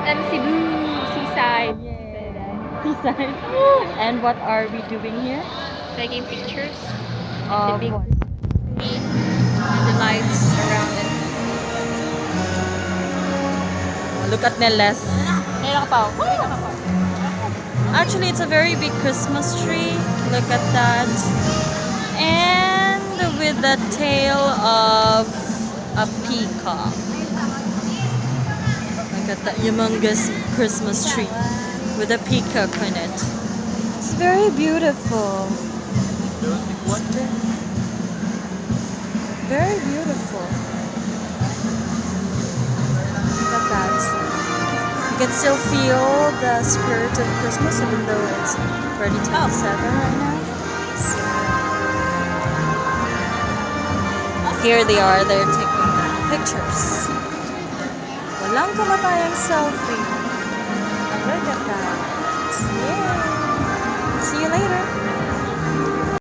SM Cebu Seaside. Seaside. And what are we doing here? Taking pictures. Of big what? tree and the lights around it. Look at Neles. Actually, it's a very big Christmas tree. Look at that. And with the tail of a peacock. Look at that humongous Christmas tree with a peacock on it. It's very beautiful. Very beautiful. Look at that. You can still feel the spirit of Christmas even though it's already 27 right now. So, here they are, they're taking pictures. Walang kamatayang selfie. Look at that. Yeah.